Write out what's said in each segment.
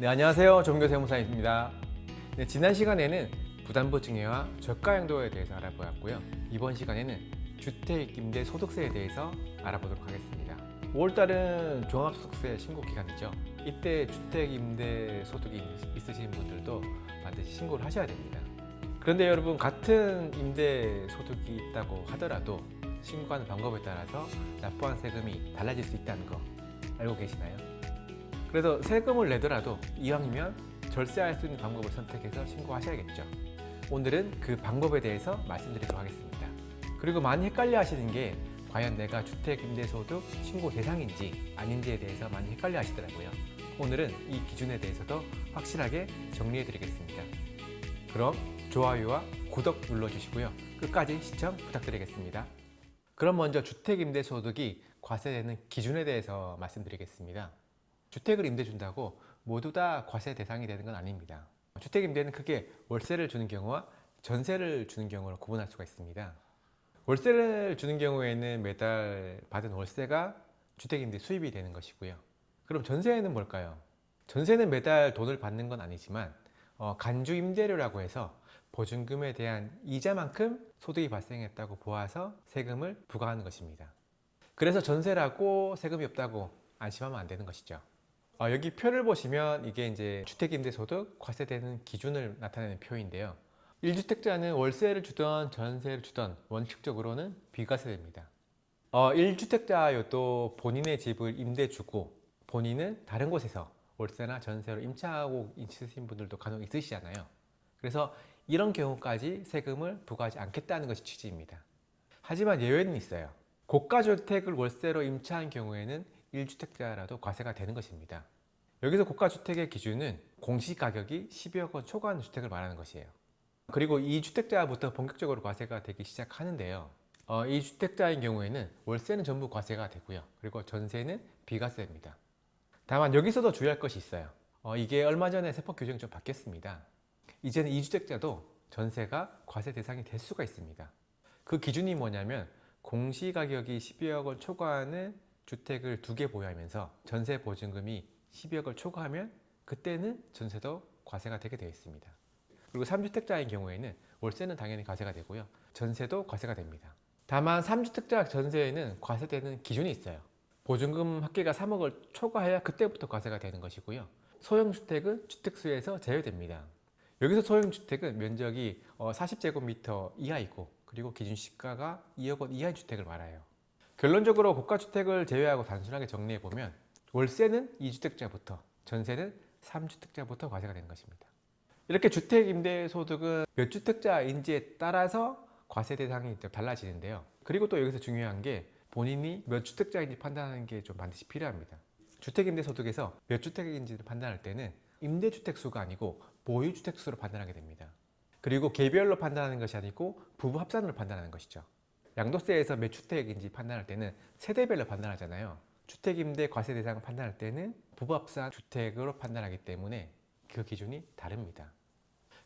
네, 안녕하세요. 조민규세무사입니다. 네, 지난 시간에는 부담보증회와 저가양도에 대해서 알아보았고요. 이번 시간에는 주택임대소득세에 대해서 알아보도록 하겠습니다. 5월달은 종합소득세 신고 기간이죠. 이때 주택임대소득이 있으신 분들도 반드시 신고를 하셔야 됩니다. 그런데 여러분, 같은 임대소득이 있다고 하더라도 신고하는 방법에 따라서 납부한 세금이 달라질 수 있다는 거 알고 계시나요? 그래서 세금을 내더라도 이왕이면 절세할 수 있는 방법을 선택해서 신고하셔야겠죠. 오늘은 그 방법에 대해서 말씀드리도록 하겠습니다. 그리고 많이 헷갈려 하시는 게 과연 내가 주택임대소득 신고 대상인지 아닌지에 대해서 많이 헷갈려 하시더라고요. 오늘은 이 기준에 대해서도 확실하게 정리해 드리겠습니다. 그럼 좋아요와 구독 눌러주시고요. 끝까지 시청 부탁드리겠습니다. 그럼 먼저 주택임대소득이 과세되는 기준에 대해서 말씀드리겠습니다. 주택을 임대 준다고 모두 다 과세 대상이 되는 건 아닙니다. 주택임대는 크게 월세를 주는 경우와 전세를 주는 경우를 구분할 수가 있습니다. 월세를 주는 경우에는 매달 받은 월세가 주택임대 수입이 되는 것이고요. 그럼 전세는 뭘까요? 전세는 매달 돈을 받는 건 아니지만 간주임대료라고 해서 보증금에 대한 이자만큼 소득이 발생했다고 보아서 세금을 부과하는 것입니다. 그래서 전세라고 세금이 없다고 안심하면 안 되는 것이죠. 여기 표를 보시면 이게 이제 주택임대소득 과세되는 기준을 나타내는 표인데요. 1주택자는 월세를 주던 전세를 주던 원칙적으로는 비과세됩니다. 1주택자여도 본인의 집을 임대 주고 본인은 다른 곳에서 월세나 전세로 임차하고 있으신 분들도 간혹 있으시잖아요. 그래서 이런 경우까지 세금을 부과하지 않겠다는 것이 취지입니다. 하지만 예외는 있어요. 고가주택을 월세로 임차한 경우에는 1주택자라도 과세가 되는 것입니다. 여기서 고가주택의 기준은 공시가격이 10억 원 초과하는 주택을 말하는 것이에요. 그리고 2주택자부터 본격적으로 과세가 되기 시작하는데요. 2주택자인 경우에는 월세는 전부 과세가 되고요. 그리고 전세는 비과세입니다. 다만 여기서도 주의할 것이 있어요. 이게 얼마 전에 세법 규정이 좀 바뀌었습니다. 이제는 2주택자도 전세가 과세 대상이 될 수가 있습니다. 그 기준이 뭐냐면 공시가격이 12억 원 초과하는 주택을 2개 보유하면서 전세 보증금이 12억 을 초과하면 그때는 전세도 과세가 되게 되어 있습니다. 그리고 3주택자인 경우에는 월세는 당연히 과세가 되고요. 전세도 과세가 됩니다. 다만 3주택자 전세에는 과세되는 기준이 있어요. 보증금 합계가 3억을 초과해야 그때부터 과세가 되는 것이고요. 소형주택은 주택수에서 제외됩니다. 여기서 소형주택은 면적이 40제곱미터 이하이고 그리고 기준 시가가 2억 원 이하의 주택을 말해요. 결론적으로 고가주택을 제외하고 단순하게 정리해보면 월세는 2주택자부터 전세는 3주택자부터 과세가 되는 것입니다. 이렇게 주택임대소득은 몇 주택자인지에 따라서 과세 대상이 달라지는데요. 그리고 또 여기서 중요한 게 본인이 몇 주택자인지 판단하는 게 좀 반드시 필요합니다. 주택임대소득에서 몇 주택인지를 판단할 때는 임대주택 수가 아니고 보유주택 수로 판단하게 됩니다. 그리고 개별로 판단하는 것이 아니고 부부 합산으로 판단하는 것이죠. 양도세에서 몇 주택인지 판단할 때는 세대별로 판단하잖아요. 주택임대 과세 대상을 판단할 때는 부부합산 주택으로 판단하기 때문에 그 기준이 다릅니다.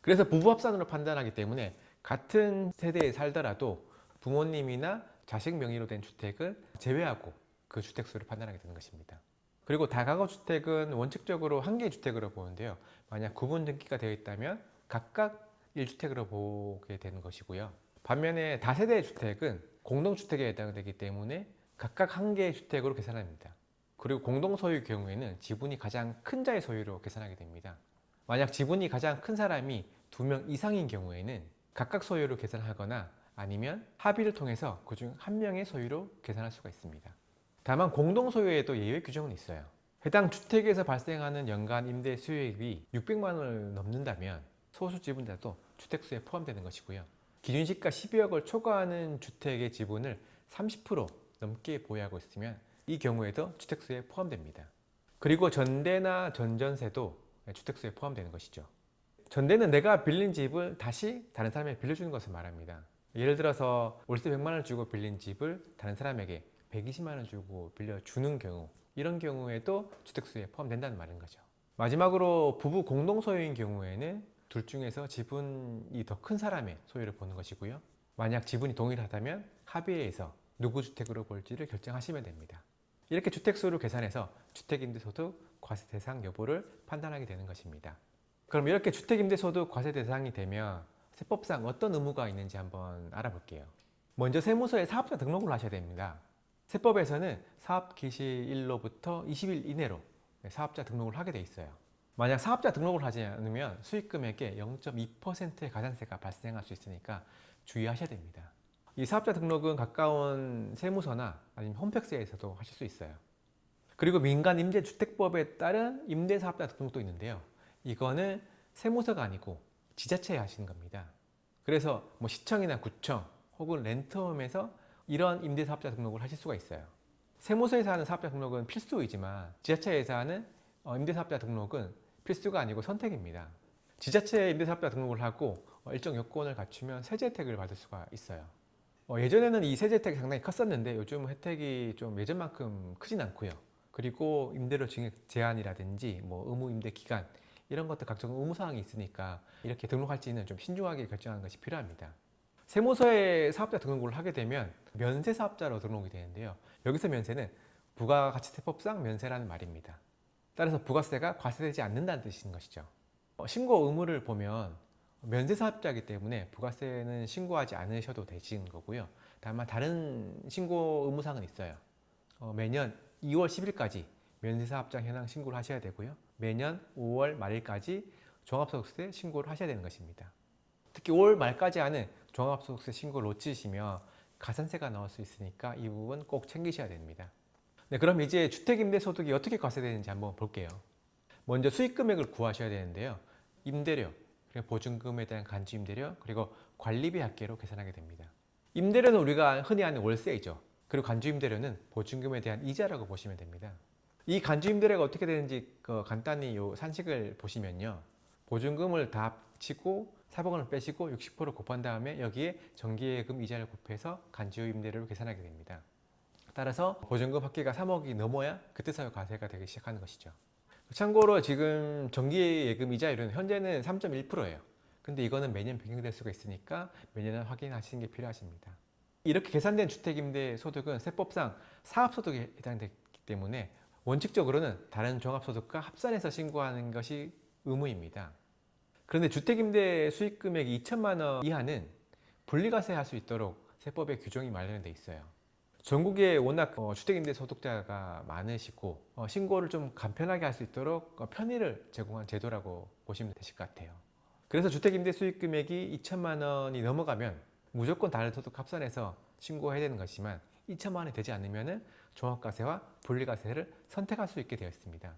그래서 부부합산으로 판단하기 때문에 같은 세대에 살더라도 부모님이나 자식 명의로 된 주택을 제외하고 그 주택수를 판단하게 되는 것입니다. 그리고 다가구 주택은 원칙적으로 한 개의 주택으로 보는데요. 만약 구분 등기가 되어 있다면 각각 1주택으로 보게 되는 것이고요. 반면에 다세대 주택은 공동주택에 해당되기 때문에 각각 한 개의 주택으로 계산합니다. 그리고 공동소유의 경우에는 지분이 가장 큰 자의 소유로 계산하게 됩니다. 만약 지분이 가장 큰 사람이 2명 이상인 경우에는 각각 소유로 계산하거나 아니면 합의를 통해서 그중 한 명의 소유로 계산할 수가 있습니다. 다만 공동소유에도 예외 규정은 있어요. 해당 주택에서 발생하는 연간 임대 수요액이 600만 원을 넘는다면 소수 지분자도 주택수에 포함되는 것이고요. 기준시가 12억을 초과하는 주택의 지분을 30% 넘게 보유하고 있으면 이 경우에도 주택수에 포함됩니다. 그리고 전대나 전전세도 주택수에 포함되는 것이죠. 전대는 내가 빌린 집을 다시 다른 사람에게 빌려주는 것을 말합니다. 예를 들어서 월세 100만 원 주고 빌린 집을 다른 사람에게 120만 원 주고 빌려주는 경우, 이런 경우에도 주택수에 포함된다는 말인 거죠. 마지막으로 부부 공동소유인 경우에는 둘 중에서 지분이 더 큰 사람의 소유를 보는 것이고요. 만약 지분이 동일하다면 합의해서 누구 주택으로 볼지를 결정하시면 됩니다. 이렇게 주택수를 계산해서 주택임대소득 과세 대상 여부를 판단하게 되는 것입니다. 그럼 이렇게 주택임대소득 과세 대상이 되면 세법상 어떤 의무가 있는지 한번 알아볼게요. 먼저 세무서에 사업자 등록을 하셔야 됩니다. 세법에서는 사업 개시일로부터 20일 이내로 사업자 등록을 하게 돼 있어요. 만약 사업자 등록을 하지 않으면 수익금액의 0.2%의 가산세가 발생할 수 있으니까 주의하셔야 됩니다. 이 사업자 등록은 가까운 세무서나 아니면 홈택스에서도 하실 수 있어요. 그리고 민간임대주택법에 따른 임대사업자 등록도 있는데요. 이거는 세무서가 아니고 지자체에 하시는 겁니다. 그래서 뭐 시청이나 구청 혹은 렌트홈에서 이런 임대사업자 등록을 하실 수가 있어요. 세무서에서 하는 사업자 등록은 필수이지만 지자체에서 하는 임대사업자 등록은 필수가 아니고 선택입니다. 지자체 임대사업자 등록을 하고 일정 요건을 갖추면 세제 혜택을 받을 수가 있어요. 예전에는 이 세제 혜택이 상당히 컸었는데 요즘 혜택이 좀 예전만큼 크진 않고요. 그리고 임대료 증액 제한이라든지 뭐 의무 임대 기간 이런 것들 각종 의무사항이 있으니까 이렇게 등록할지는 좀 신중하게 결정하는 것이 필요합니다. 세무서에 사업자 등록을 하게 되면 면세사업자로 등록이 되는데요. 여기서 면세는 부가가치세법상 면세라는 말입니다. 따라서 부가세가 과세되지 않는다는 뜻인 것이죠. 신고 의무를 보면 면세사업자이기 때문에 부가세는 신고하지 않으셔도 되시는 거고요. 다만 다른 신고 의무사항은 있어요. 매년 2월 10일까지 면세사업장 현황 신고를 하셔야 되고요. 매년 5월 말일까지 종합소득세 신고를 하셔야 되는 것입니다. 특히 5월 말까지 하는 종합소득세 신고를 놓치시면 가산세가 나올 수 있으니까 이 부분 꼭 챙기셔야 됩니다. 네, 그럼 이제 주택임대소득이 어떻게 과세되는지 한번 볼게요. 먼저 수익금액을 구하셔야 되는데요. 임대료, 그리고 보증금에 대한 간주임대료, 그리고 관리비 합계로 계산하게 됩니다. 임대료는 우리가 흔히 아는 월세이죠. 그리고 간주임대료는 보증금에 대한 이자라고 보시면 됩니다. 이 간주임대료가 어떻게 되는지 간단히 요 산식을 보시면요. 보증금을 다 합치고 사복원을 빼시고 60% 곱한 다음에 여기에 정기예금 이자를 곱해서 간주임대료를 계산하게 됩니다. 따라서 보증금 합계가 3억이 넘어야 그때서야 과세가 되기 시작하는 것이죠. 참고로 지금 정기예금 이자율은 현재는 3.1%예요. 근데 이거는 매년 변경될 수가 있으니까 매년 확인하시는 게 필요하십니다. 이렇게 계산된 주택임대소득은 세법상 사업소득에 해당되기 때문에 원칙적으로는 다른 종합소득과 합산해서 신고하는 것이 의무입니다. 그런데 주택임대 수익금액이 2천만 원 이하는 분리과세할 수 있도록 세법에 규정이 마련되어 있어요. 전국에 워낙 주택임대 소득자가 많으시고 신고를 좀 간편하게 할 수 있도록 편의를 제공한 제도라고 보시면 되실 것 같아요. 그래서 주택임대 수익금액이 2천만 원이 넘어가면 무조건 다른 소득 합산해서 신고해야 되는 것이지만 2천만 원이 되지 않으면 종합과세와 분리과세를 선택할 수 있게 되어 있습니다.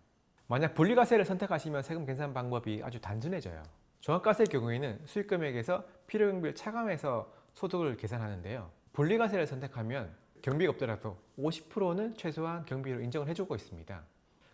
만약 분리과세를 선택하시면 세금 계산 방법이 아주 단순해져요. 종합과세의 경우에는 수익금액에서 필요경비를 차감해서 소득을 계산하는데요. 분리과세를 선택하면 경비가 없더라도 50%는 최소한 경비로 인정을 해주고 있습니다.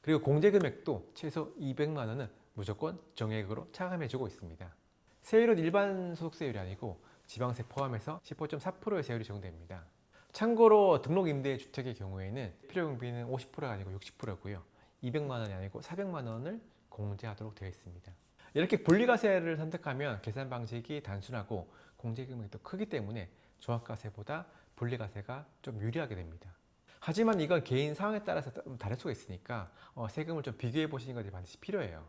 그리고 공제금액도 최소 200만 원은 무조건 정액으로 차감해주고 있습니다. 세율은 일반 소득세율이 아니고 지방세 포함해서 15.4%의 세율이 적용됩니다. 참고로 등록임대주택의 경우에는 필요경비는 50%가 아니고 60%고요. 200만 원이 아니고 400만 원을 공제하도록 되어 있습니다. 이렇게 분리과세를 선택하면 계산 방식이 단순하고 공제금액도 크기 때문에 종합과세보다 분리과세가 좀 유리하게 됩니다. 하지만 이건 개인 상황에 따라서 좀 다를 수가 있으니까 세금을 좀 비교해 보시는 것이 반드시 필요해요.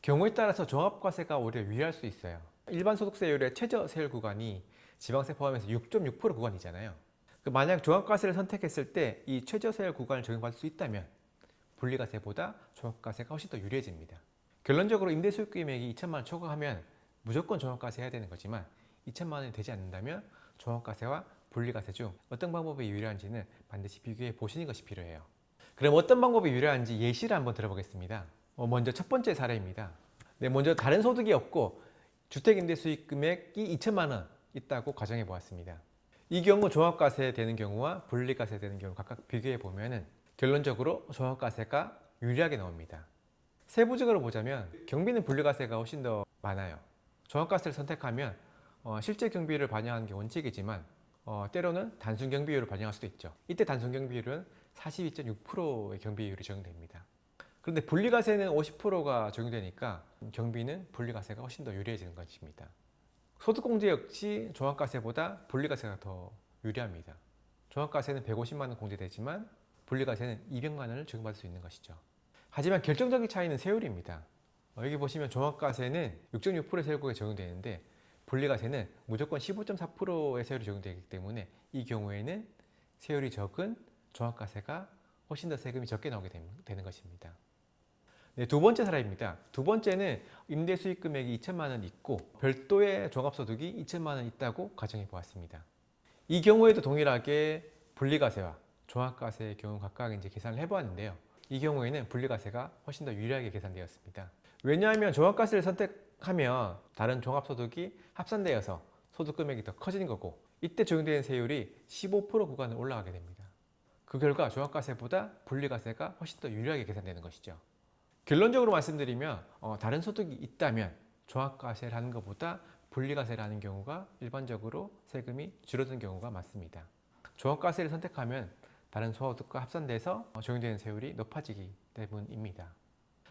경우에 따라서 종합과세가 오히려 유리할 수 있어요. 일반 소득세율의 최저 세율 구간이 지방세 포함해서 6.6% 구간이잖아요. 만약 종합과세를 선택했을 때 이 최저 세율 구간을 적용받을 수 있다면 분리과세보다 종합과세가 훨씬 더 유리해집니다. 결론적으로 임대수익금액이 2천만 원 초과하면 무조건 종합과세 해야 되는 거지만 2천만 원이 되지 않는다면 종합과세와 분리과세 중 어떤 방법이 유리한지는 반드시 비교해 보시는 것이 필요해요. 그럼 어떤 방법이 유리한지 예시를 한번 들어보겠습니다. 먼저 첫 번째 사례입니다. 먼저 다른 소득이 없고 주택임대수익금액이 2천만 원 있다고 가정해 보았습니다. 이 경우 종합과세 되는 경우와 분리과세 되는 경우 각각 비교해 보면 결론적으로 종합과세가 유리하게 나옵니다. 세부적으로 보자면 경비는 분리과세가 훨씬 더 많아요. 종합과세를 선택하면 실제 경비를 반영하는 게 원칙이지만 때로는 단순 경비율을 반영할 수도 있죠. 이때 단순 경비율은 42.6%의 경비율이 적용됩니다. 그런데 분리과세는 50%가 적용되니까 경비는 분리과세가 훨씬 더 유리해지는 것입니다. 소득공제 역시 종합과세보다 분리과세가 더 유리합니다. 종합과세는 150만 원 공제되지만 분리과세는 200만 원을 적용받을 수 있는 것이죠. 하지만 결정적인 차이는 세율입니다. 여기 보시면 종합과세는 6.6%의 세율국에 적용되는데 분리과세는 무조건 15.4%의 세율이 적용되기 때문에 이 경우에는 세율이 적은 종합과세가 훨씬 더 세금이 적게 나오게 되는 것입니다. 네, 두 번째 사례입니다. 두 번째는 임대 수익 금액이 2천만 원 있고 별도의 종합소득이 2천만 원 있다고 가정해 보았습니다. 이 경우에도 동일하게 분리과세와 종합과세의 경우 각각 이제 계산을 해보았는데요. 이 경우에는 분리과세가 훨씬 더 유리하게 계산되었습니다. 왜냐하면 종합과세를 선택하면 다른 종합소득이 합산되어서 소득금액이 더 커지는 거고 이때 적용되는 세율이 15% 구간을 올라가게 됩니다. 그 결과 종합과세보다 분리과세가 훨씬 더 유리하게 계산되는 것이죠. 결론적으로 말씀드리면 다른 소득이 있다면 종합과세를 하는 것보다 분리과세를 하는 경우가 일반적으로 세금이 줄어드는 경우가 많습니다. 종합과세를 선택하면 다른 소득과 합산돼서 적용되는 세율이 높아지기 때문입니다.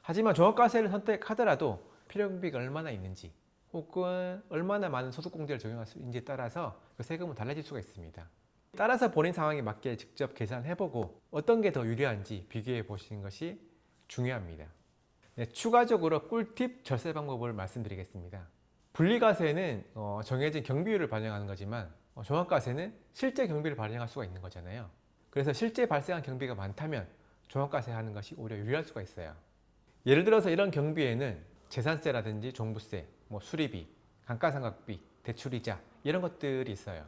하지만 종합과세를 선택하더라도 필요경비가 얼마나 있는지 혹은 얼마나 많은 소득공제를 적용할 수 있는지에 따라서 그 세금은 달라질 수가 있습니다. 따라서 본인 상황에 맞게 직접 계산해보고 어떤 게 더 유리한지 비교해 보시는 것이 중요합니다. 네, 추가적으로 꿀팁 절세 방법을 말씀드리겠습니다. 분리과세는 정해진 경비율을 반영하는 거지만 종합과세는 실제 경비를 반영할 수가 있는 거잖아요. 그래서 실제 발생한 경비가 많다면 종합과세 하는 것이 오히려 유리할 수가 있어요. 예를 들어서 이런 경비에는 재산세라든지 종부세, 수리비, 감가상각비, 대출이자 이런 것들이 있어요.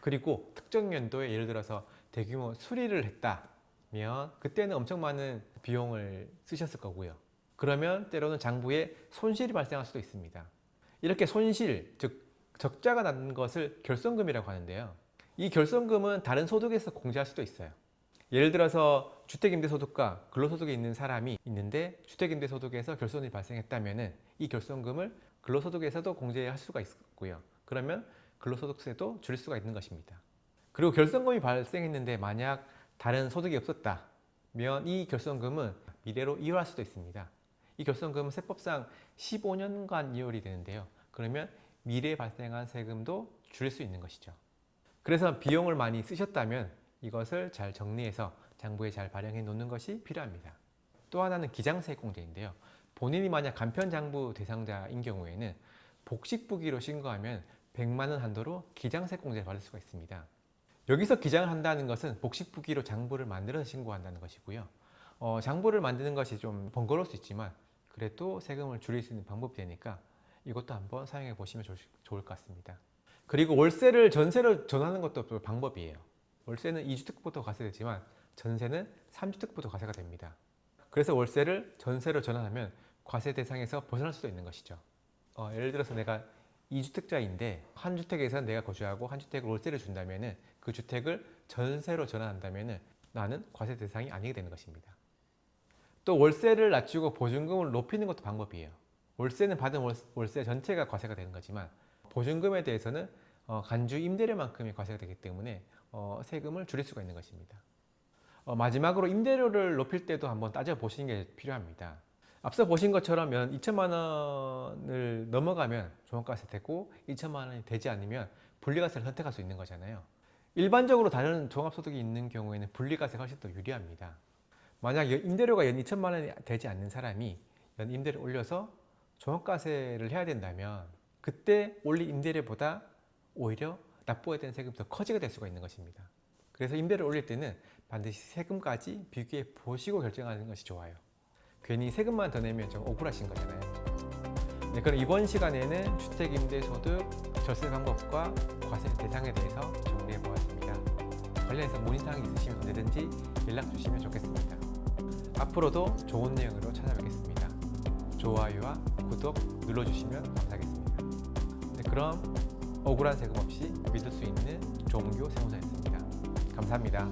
그리고 특정 연도에 예를 들어서 대규모 수리를 했다면 그때는 엄청 많은 비용을 쓰셨을 거고요. 그러면 때로는 장부에 손실이 발생할 수도 있습니다. 이렇게 손실, 즉 적자가 난 것을 결손금이라고 하는데요. 이 결손금은 다른 소득에서 공제할 수도 있어요. 예를 들어서 주택임대소득과 근로소득에 있는 사람이 있는데 주택임대소득에서 결손이 발생했다면 이 결손금을 근로소득에서도 공제할 수가 있고요. 그러면 근로소득세도 줄일 수가 있는 것입니다. 그리고 결손금이 발생했는데 만약 다른 소득이 없었다면 이 결손금은 미래로 이월할 수도 있습니다. 이 결손금은 세법상 15년간 이월이 되는데요. 그러면 미래에 발생한 세금도 줄일 수 있는 것이죠. 그래서 비용을 많이 쓰셨다면 이것을 잘 정리해서 장부에 잘 발행해 놓는 것이 필요합니다. 또 하나는 기장세액공제인데요. 본인이 만약 간편장부 대상자인 경우에는 복식부기로 신고하면 100만 원 한도로 기장세액공제를 받을 수가 있습니다. 여기서 기장을 한다는 것은 복식부기로 장부를 만들어서 신고한다는 것이고요. 장부를 만드는 것이 좀 번거로울 수 있지만 그래도 세금을 줄일 수 있는 방법이 되니까 이것도 한번 사용해 보시면 좋을 것 같습니다. 그리고 월세를 전세로 전환하는 것도 또 방법이에요. 월세는 2주택부터 과세되지만 전세는 3주택부터 과세가 됩니다. 그래서 월세를 전세로 전환하면 과세 대상에서 벗어날 수도 있는 것이죠. 예를 들어서 내가 2주택자인데 한 주택에서 내가 거주하고 한 주택을 월세를 준다면 그 주택을 전세로 전환한다면 나는 과세 대상이 아니게 되는 것입니다. 또 월세를 낮추고 보증금을 높이는 것도 방법이에요. 월세는 받은 월세 전체가 과세가 되는 거지만 보증금에 대해서는 간주 임대료만큼이 과세가 되기 때문에 세금을 줄일 수가 있는 것입니다. 마지막으로 임대료를 높일 때도 한번 따져보시는 게 필요합니다. 앞서 보신 것처럼 연 2천만 원을 넘어가면 종합과세 되고 2천만 원이 되지 않으면 분리과세를 선택할 수 있는 거잖아요. 일반적으로 다른 종합소득이 있는 경우에는 분리과세가 훨씬 더 유리합니다. 만약 임대료가 연 2천만 원이 되지 않는 사람이 연 임대를 올려서 종합과세를 해야 된다면 그때 올린 임대료보다 오히려 납부해야 되는 세금이 더 커지게 될 수가 있는 것입니다. 그래서 임대를 올릴 때는 반드시 세금까지 비교해 보시고 결정하는 것이 좋아요. 괜히 세금만 더 내면 좀 억울하신 거잖아요. 네, 그럼 이번 시간에는 주택임대소득 절세 방법과 과세 대상에 대해서 정리해 보았습니다. 관련해서 문의사항이 있으시면 언제든지 연락 주시면 좋겠습니다. 앞으로도 좋은 내용으로 찾아뵙겠습니다. 좋아요와 구독 눌러주시면 감사하겠습니다. 네, 그럼 억울한 세금 없이 믿을 수 있는 종교 세무사였습니다. 감사합니다.